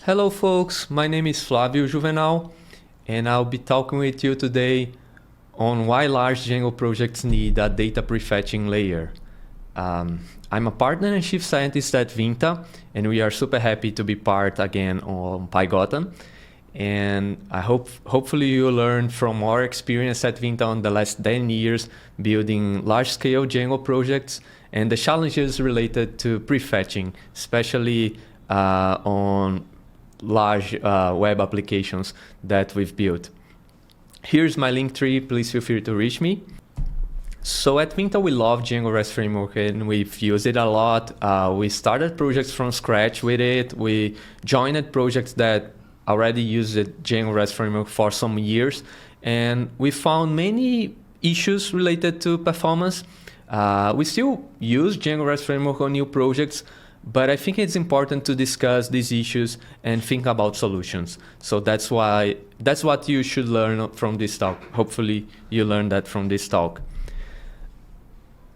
Hello folks, my name is Flávio Juvenal and I'll be talking with you today on why large Django projects need a data prefetching layer. I'm a partner and chief scientist at Vinta, and we are super happy to be part again on PyGotham. And I hopefully you learn from our experience at Vinta on the last 10 years building large-scale Django projects and the challenges related to prefetching, especially on large web applications that we've built. Here's my link tree, please feel free to reach me. So at Vinta we love Django REST Framework and we've used it a lot. We started projects from scratch with it. We joined projects that already used the Django REST Framework for some years, and we found many issues related to performance. We still use Django REST Framework on new projects, but I think it's important to discuss these issues and think about solutions. So that's what you should learn from this talk. Hopefully you learned that from this talk.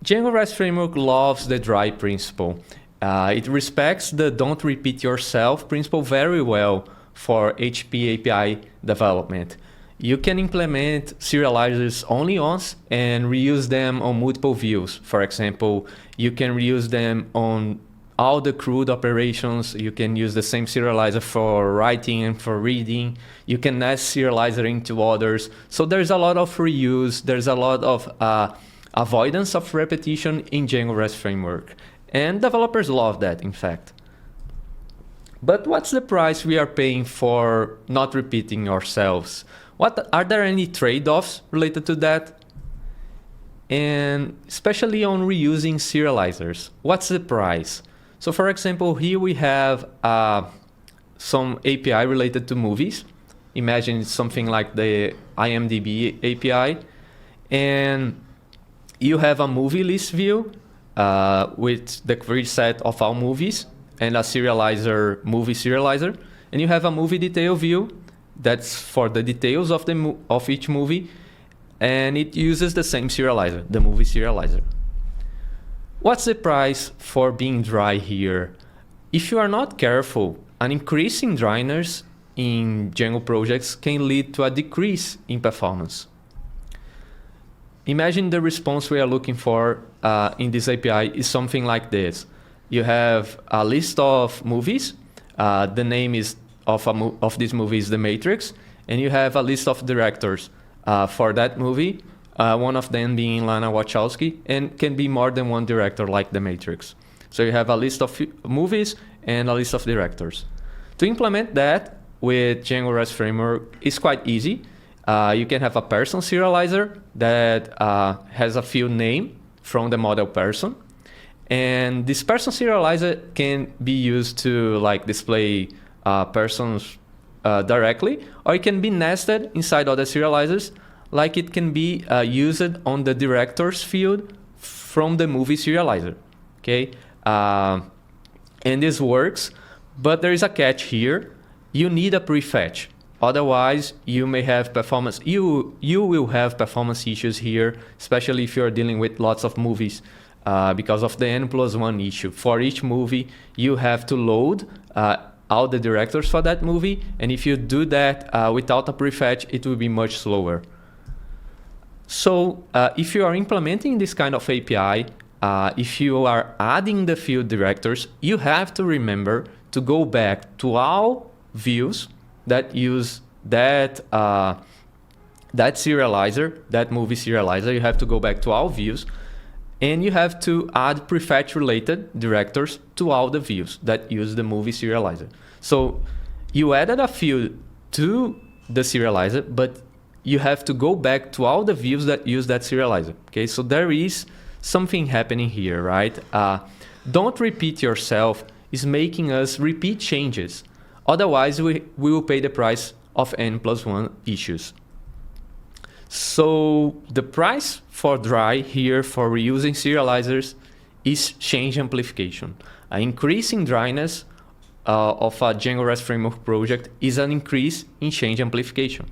Django REST Framework loves the dry principle. It respects the don't repeat yourself principle very well for HTTP API development. You can implement serializers only once and reuse them on multiple views. For example, you can reuse them on all the CRUD operations. You can use the same serializer for writing and for reading. You can add serializer into others. So there's a lot of reuse. There's a lot of avoidance of repetition in Django REST Framework. And developers love that, in fact. But what's the price we are paying for not repeating ourselves? Are there any trade-offs related to that? And especially on reusing serializers, what's the price? So for example, here we have some API related to movies. Imagine it's something like the IMDb API. And you have a movie list view with the grid set of all movies and a serializer, movie serializer. And you have a movie detail view that's for the details of each movie. And it uses the same serializer, the movie serializer. What's the price for being dry here? If you are not careful, an increase in dryness in Django projects can lead to a decrease in performance. Imagine the response we are looking for in this API is something like this. You have a list of movies. The name of this movie is The Matrix. And you have a list of directors for that movie. One of them being Lana Wachowski, and can be more than one director like The Matrix. So you have a list of movies and a list of directors. To implement that with Django REST Framework is quite easy. You can have a person serializer that has a field name from the model person. And this person serializer can be used to display persons directly, or it can be nested inside other serializers. Like it can be used on the directors field from the movie serializer, okay? And this works, but there is a catch here. You need a prefetch. Otherwise, you may have performance. You will have performance issues here, especially if you're dealing with lots of movies, because of the N+1 issue. For each movie, you have to load all the directors for that movie, and if you do that without a prefetch, it will be much slower. So if you are implementing this kind of API, if you are adding the field directors, you have to remember to go back to all views that use that serializer, that movie serializer. You have to go back to all views, and you have to add prefetch related directors to all the views that use the movie serializer. So you added a field to the serializer, but you have to go back to all the views that use that serializer. Okay, so there is something happening here, right? Don't repeat yourself is making us repeat changes. Otherwise, we will pay the price of N+1 issues. So the price for dry here for reusing serializers is change amplification. Increasing dryness of a Django REST Framework project is an increase in change amplification.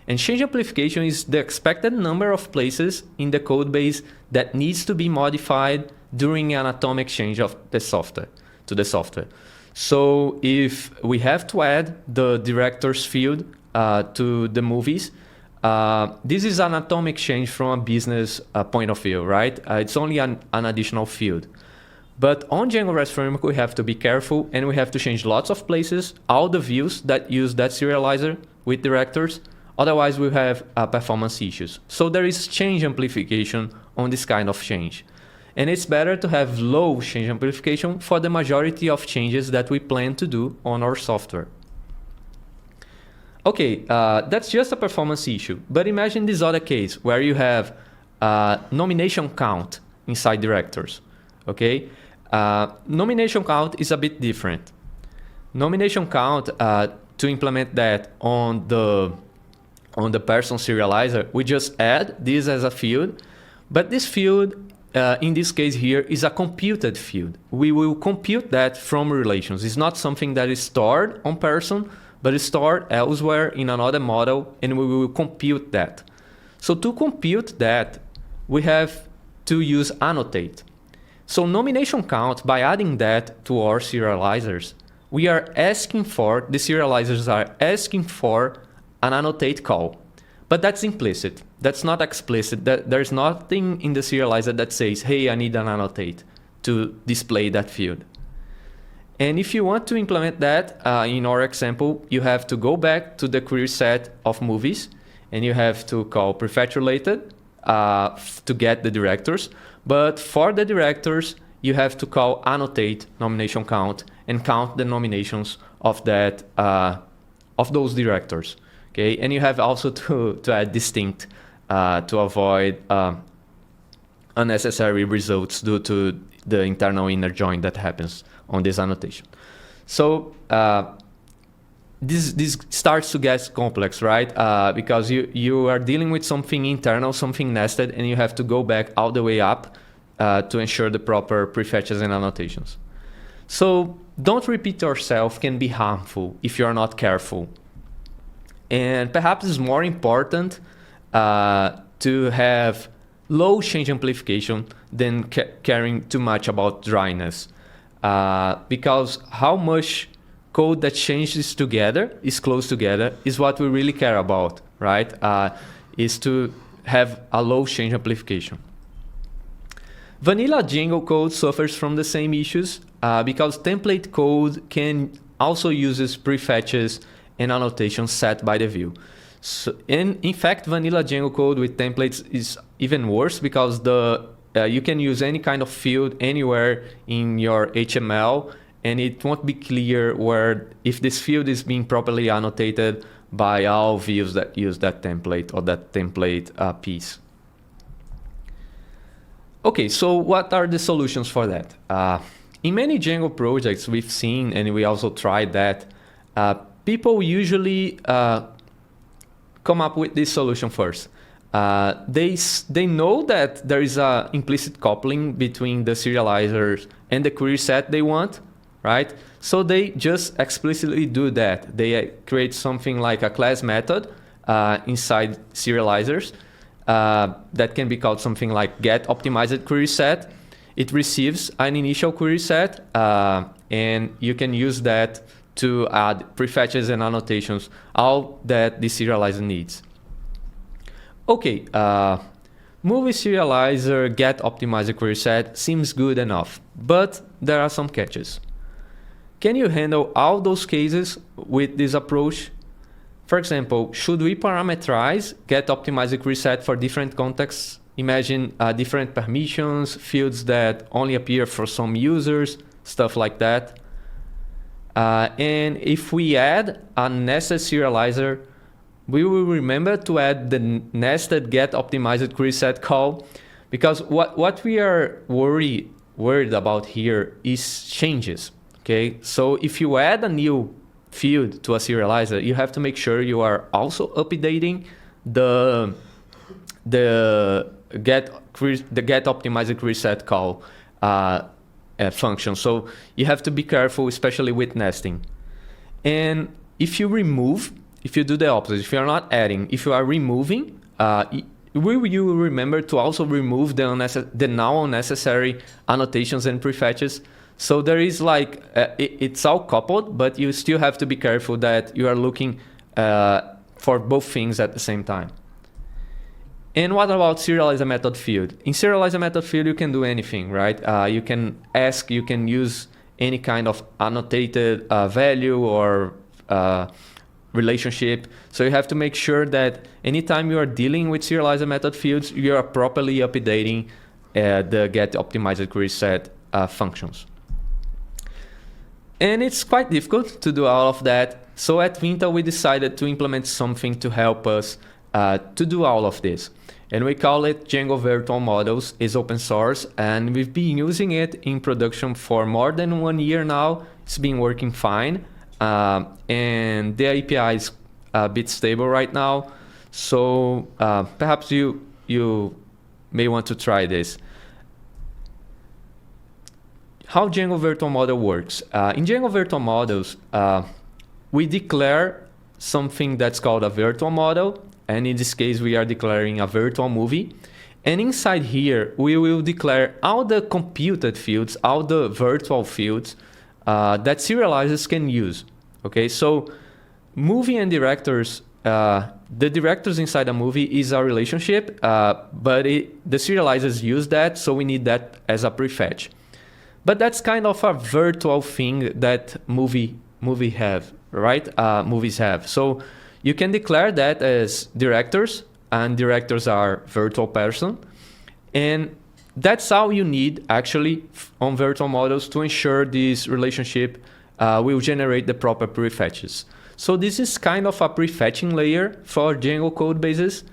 And change amplification is the expected number of places in the code base that needs to be modified during an atomic change of the software to the software. So if we have to add the directors field to the movies, this is an atomic change from a business point of view, right? It's only an additional field. But on Django REST Framework, we have to be careful, and we have to change lots of places, all the views that use that serializer with directors. Otherwise, we have performance issues. So there is change amplification on this kind of change. And it's better to have low change amplification for the majority of changes that we plan to do on our software. Okay, that's just a performance issue. But imagine this other case where you have nomination count inside directors. Okay, nomination count is a bit different. Nomination count, to implement that on the person serializer, we just add this as a field. But this field, in this case here, is a computed field. We will compute that from relations. It's not something that is stored on person, but it's stored elsewhere in another model, and we will compute that. So to compute that, we have to use annotate. So nomination count, by adding that to our serializers, we are asking for, the serializers are asking for an annotate call. But that's implicit. That's not explicit. There's nothing in the serializer that says, hey, I need an annotate to display that field. And if you want to implement that, in our example, you have to go back to the query set of movies, and you have to call prefetch related to get the directors. But for the directors, you have to call annotate nomination count and count the nominations of that of those directors. Okay, and you have also to add distinct to avoid unnecessary results due to the internal inner join that happens on this annotation. So this starts to get complex, right? Because you are dealing with something internal, something nested, and you have to go back all the way up to ensure the proper prefetches and annotations. So don't repeat yourself can be harmful if you're not careful. And perhaps it's more important to have low change amplification than caring too much about dryness. Because how much code that changes together, is close together, is what we really care about, right? Is to have a low change amplification. Vanilla Django code suffers from the same issues because template code can also uses prefetches and annotations set by the view. So, in fact, vanilla Django code with templates is even worse because you can use any kind of field anywhere in your HTML, and it won't be clear where if this field is being properly annotated by all views that use that template or that template piece. Okay, so what are the solutions for that? In many Django projects we've seen, and we also tried that, people usually come up with this solution first. They know that there is an implicit coupling between the serializers and the query set they want, right? So they just explicitly do that. They create something like a class method inside serializers that can be called something like get optimized query set. It receives an initial query set, and you can use that to add prefetches and annotations, all that the serializer needs. Okay, movie serializer get optimized query set seems good enough, but there are some catches. Can you handle all those cases with this approach? For example, should we parameterize get optimized query set for different contexts? Imagine different permissions, fields that only appear for some users, stuff like that. And if we add a nested serializer, we will remember to add the nested get optimized query set call, because what we are worried about here is changes. Okay, so if you add a new field to a serializer, you have to make sure you are also updating the get optimized query set call function. So you have to be careful, especially with nesting. And if you do the opposite, if you are not adding, if you are removing, you will remember to also remove the now unnecessary annotations and prefetches, So there is like, it's all coupled, but you still have to be careful that you are looking for both things at the same time. And what about serialize a method field? In serialize a method field, you can do anything, right? You can ask, you can use any kind of annotated value or relationship. So you have to make sure that anytime you are dealing with serialize a method fields, you are properly updating the get optimized query set functions. And it's quite difficult to do all of that. So at Vinta, we decided to implement something to help us to do all of this. And we call it Django Virtual Models. It's open source, and we've been using it in production for more than 1 year now. It's been working fine, and the API is a bit stable right now. So perhaps you may want to try this. How Django Virtual Model works. In Django Virtual Models, we declare something that's called a virtual model. And in this case, we are declaring a virtual movie. And inside here, we will declare all the computed fields, all the virtual fields that serializers can use. Okay, so movie and directors, the directors inside a movie is a relationship, but the serializers use that, so we need that as a prefetch. But that's kind of a virtual thing that movies have, right? Movies have. So you can declare that as directors, and directors are virtual person. And that's all you need actually on virtual models to ensure this relationship will generate the proper prefetches. So this is kind of a prefetching layer for Django code bases.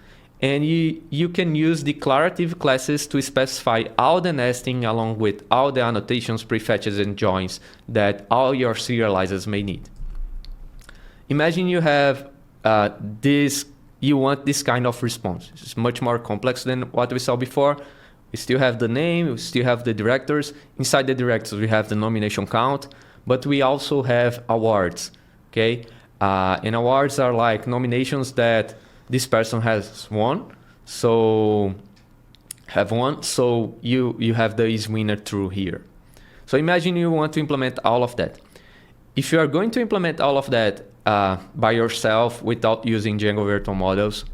And you can use declarative classes to specify all the nesting along with all the annotations, prefetches, and joins that all your serializers may need. Imagine you have you want this kind of response. It's much more complex than what we saw before. We still have the name, we still have the directors. Inside the directors, we have the nomination count, but we also have awards, okay? And awards are like nominations that this person has won. So you have the is winner true here. So imagine you want to implement all of that. If you are going to implement all of that by yourself without using Django Virtual Models,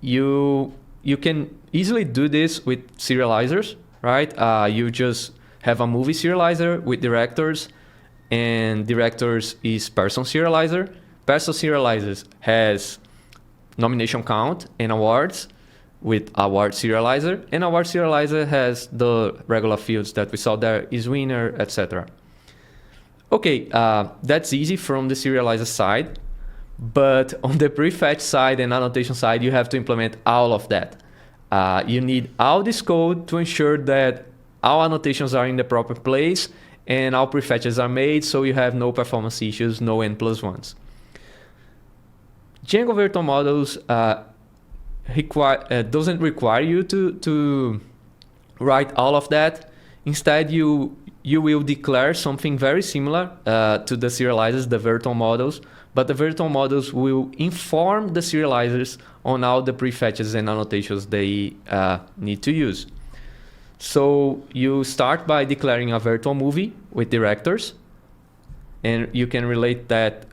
you can easily do this with serializers, right? You just have a movie serializer with directors, and directors is person serializer. Person serializers has nomination count and awards with award serializer, and award serializer has the regular fields that we saw there, is winner, etc. Okay, that's easy from the serializer side, but on the prefetch side and annotation side, you have to implement all of that. You need all this code to ensure that all annotations are in the proper place and all prefetches are made, so you have no performance issues, no N+1s. Django Virtual Models doesn't require you to write all of that. Instead, you will declare something very similar to the serializers, the virtual models, but the virtual models will inform the serializers on all the prefetches and annotations they need to use. So you start by declaring a virtual movie with directors, and you can relate that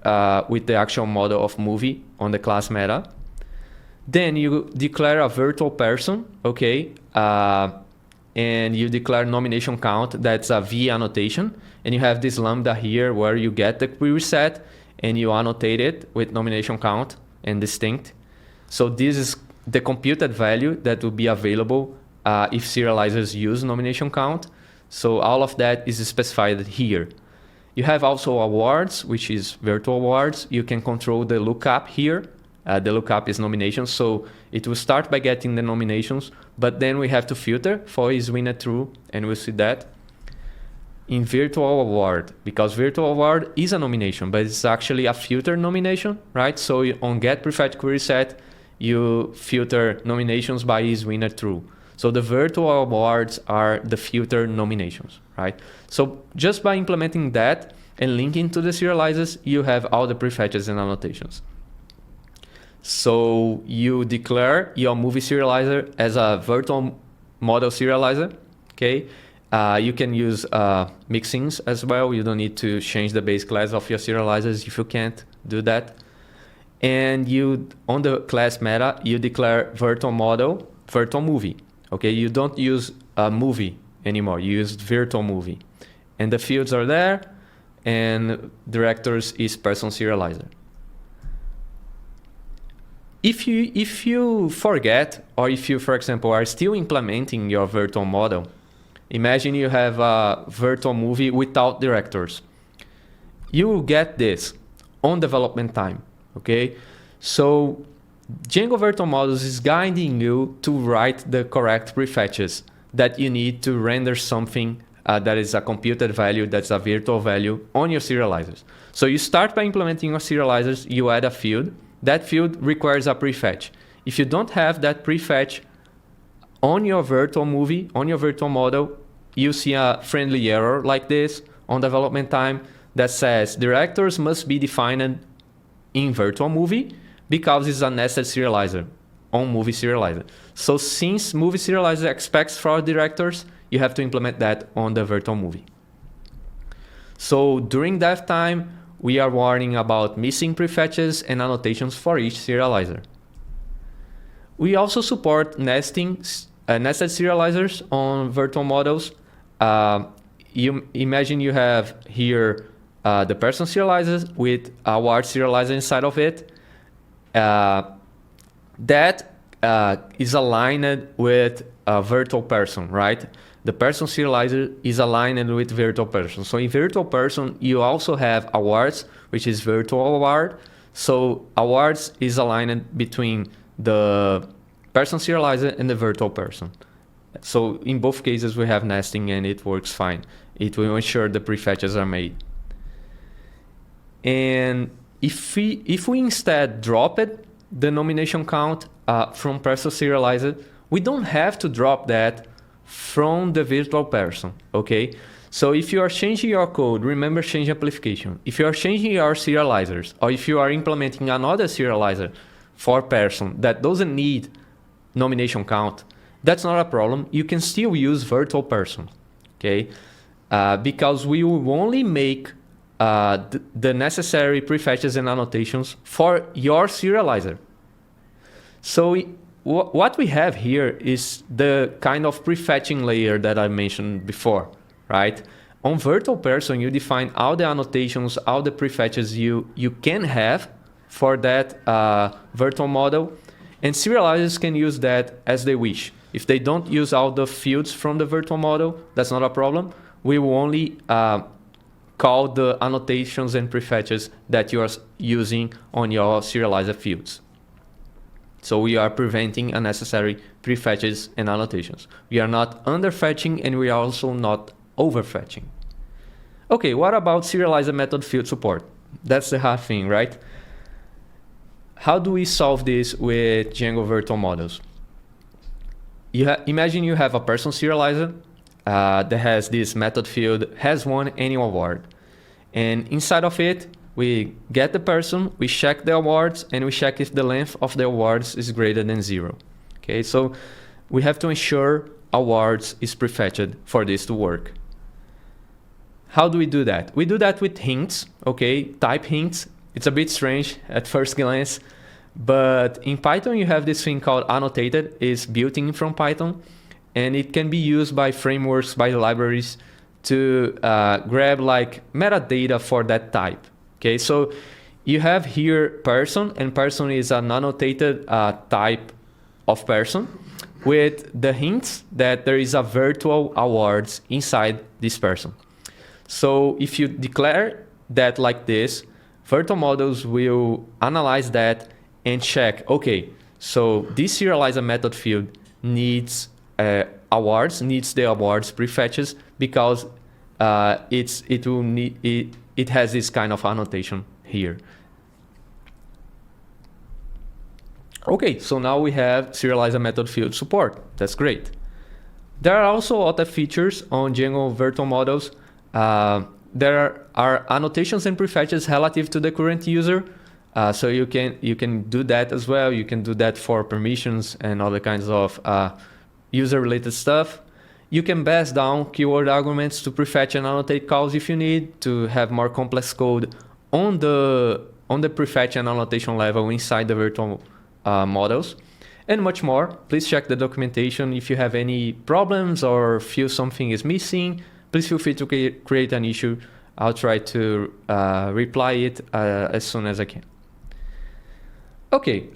with the actual model of movie on the class meta. Then you declare a virtual person, okay, and you declare nomination count, that's a V annotation, and you have this lambda here where you get the query set and you annotate it with nomination count and distinct. So this is the computed value that will be available if serializers use nomination count. So all of that is specified here. You have also awards, which is virtual awards. You can control the lookup here. The lookup is nominations, so it will start by getting the nominations, but then we have to filter for is winner true, and we'll see that in virtual award, because virtual award is a nomination, but it's actually a filter nomination, right? So on get prefetch query set, you filter nominations by is winner true. So the virtual awards are the filter nominations, right? So just by implementing that and linking to the serializers, you have all the prefetches and annotations. So you declare your movie serializer as a virtual model serializer, okay? You can use mixins as well. You don't need to change the base class of your serializers if you can't do that. And you, on the class meta, you declare virtual model, virtual movie. Okay, you don't use a movie anymore. You use virtual movie. And the fields are there, and directors is person serializer. If you forget, or if you, for example, are still implementing your virtual model, imagine you have a virtual movie without directors. You will get this on development time, okay? So Django Virtual Models is guiding you to write the correct prefetches that you need to render something that is a computed value, that's a virtual value on your serializers. So you start by implementing your serializers, you add a field. That field requires a prefetch. If you don't have that prefetch on your virtual movie, on your virtual model, you see a friendly error like this on development time that says directors must be defined in virtual movie because it's a nested serializer on movie serializer. So since movie serializer expects for directors, you have to implement that on the virtual movie. So during dev time, we are warning about missing prefetches and annotations for each serializer. We also support nested serializers on virtual models. You imagine you have here the person serializers with a word serializer inside of it. That is aligned with a virtual person, right? The person serializer is aligned with virtual person. So in virtual person, you also have awards, which is virtual award. So awards is aligned between the person serializer and the virtual person. So in both cases, we have nesting and it works fine. It will ensure the prefetches are made. And if we instead drop it, the nomination count from person serializer, we don't have to drop that from the virtual person, okay? So if you are changing your code, remember change amplification. If you are changing your serializers, or if you are implementing another serializer for person that doesn't need nomination count, that's not a problem. You can still use virtual person, okay? Because we will only make the necessary prefetches and annotations for your serializer. So what we have here is the kind of prefetching layer that I mentioned before, right? On virtual person, you define all the annotations, all the prefetches you can have for that virtual model, and serializers can use that as they wish. If they don't use all the fields from the virtual model, that's not a problem. We will only call the annotations and prefetches that you are using on your serializer fields. So we are preventing unnecessary prefetches and annotations. We are not underfetching and we are also not overfetching. Okay, what about serializer method field support? That's the hard thing, right? How do we solve this with Django virtual models? Imagine you have a person serializer that has this method field, has one annual award. And inside of it, we get the person, we check the awards, and we check if the length of the awards is greater than 0. Okay, so we have to ensure awards is prefetched for this to work. How do we do that? We do that with hints, okay, type hints. It's a bit strange at first glance, but in Python you have this thing called annotated, it's built in from Python, and it can be used by frameworks, by libraries to grab like metadata for that type. Okay, so you have here person, and person is an annotated type of person with the hints that there is a virtual awards inside this person. So if you declare that like this, virtual models will analyze that and check, okay, so this serializer method field needs awards, needs the awards prefetches because it has this kind of annotation here. Okay, so now we have serializer method field support. That's great. There are also other features on Django virtual models. There are annotations and prefetches relative to the current user. So you can do that as well. You can do that for permissions and other kinds of user-related stuff. You can pass down keyword arguments to prefetch and annotate calls if you need to have more complex code on the prefetch and annotation level inside the virtual models, and much more. Please check the documentation. If you have any problems or feel something is missing, please feel free to create an issue. I'll try to reply it as soon as I can. Okay,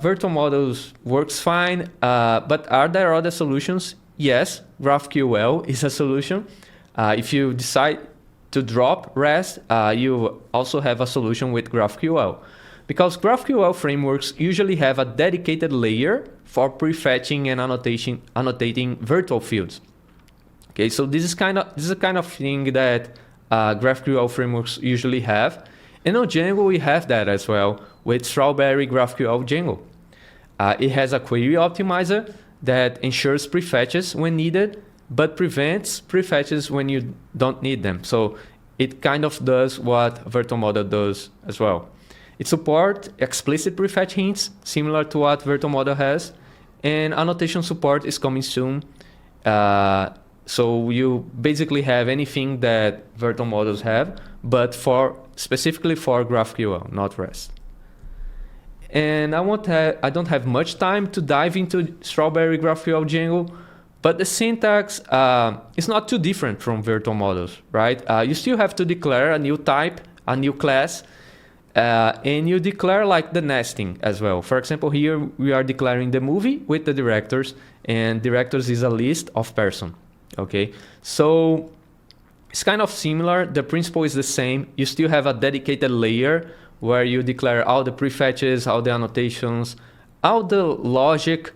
virtual models works fine, but are there other solutions? Yes, GraphQL is a solution. If you decide to drop REST, you also have a solution with GraphQL. Because GraphQL frameworks usually have a dedicated layer for prefetching and annotating virtual fields. Okay, so this is a kind of thing that GraphQL frameworks usually have. And on Django, we have that as well with Strawberry GraphQL Django. It has a query optimizer that ensures prefetches when needed, but prevents prefetches when you don't need them. So it kind of does what Virtual Model does as well. It supports explicit prefetch hints, similar to what Virtual Model has, and annotation support is coming soon. So you basically have anything that virtual models have, but specifically for GraphQL, not REST. And I don't have much time to dive into Strawberry GraphQL Django, but the syntax is not too different from virtual models, right? You still have to declare a new type, a new class, and you declare like the nesting as well. For example, here we are declaring the movie with the directors, and directors is a list of person. Okay, so it's kind of similar. The principle is the same. You still have a dedicated layer where you declare all the prefetches, all the annotations, all the logic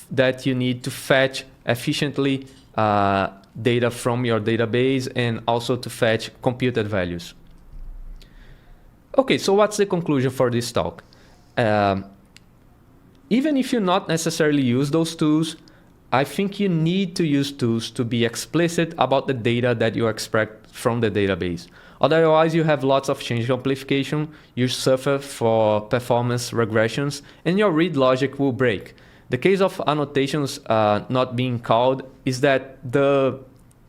that you need to fetch efficiently data from your database and also to fetch computed values. Okay, so what's the conclusion for this talk? Even if you not necessarily use those tools, I think you need to use tools to be explicit about the data that you extract from the database. Otherwise, you have lots of change amplification, you suffer for performance regressions, and your read logic will break. The case of annotations not being called is that the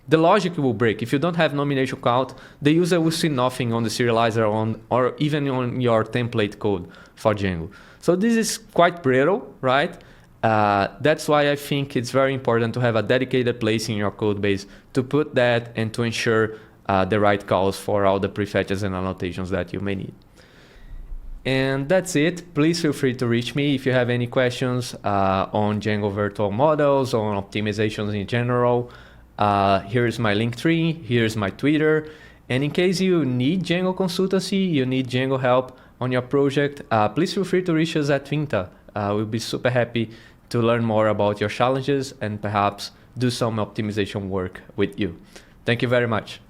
logic will break. If you don't have nomination count, the user will see nothing on the serializer or even on your template code for Django. So this is quite brittle, right? That's why I think it's very important to have a dedicated place in your code base to put that and to ensure the right calls for all the prefetches and annotations that you may need. And that's it. Please feel free to reach me if you have any questions on Django virtual models, on optimizations in general. Here's my Linktree, here's my Twitter. And in case you need Django consultancy, you need Django help on your project, please feel free to reach us at Vinta. We'll be super happy to learn more about your challenges and perhaps do some optimization work with you. Thank you very much.